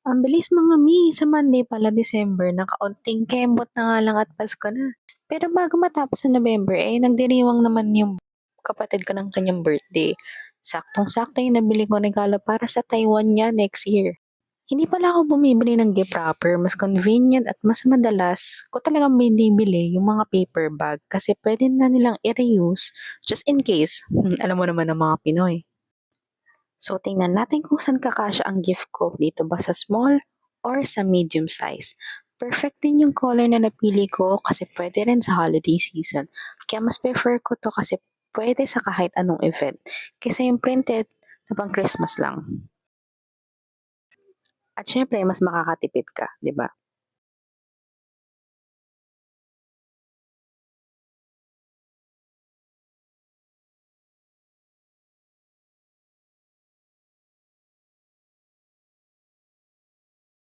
Ang bilis mga mi, sa Monday pala December na kaunting kembot na nga lang at Pasko na. Pero bago matapos ang November, nagdiriwang naman yung kapatid ko ng kanyang birthday. Saktong-sakto yung nabili ko regalo para sa Taiwan niya next year. Hindi pala ako bumibili ng gift wrapper, mas convenient at mas madalas ko talagang binibili yung mga paper bag kasi pwede na nilang i-reuse just in case. Alam mo naman ang mga Pinoy. So, tingnan natin kung saan kakasya ang gift ko. Dito ba sa small or sa medium size? Perfect din yung color na napili ko kasi pwede rin sa holiday season. Kaya mas prefer ko to kasi pwede sa kahit anong event. Kaysa yung printed na pang Christmas lang. At syempre, mas makakatipid ka, di ba?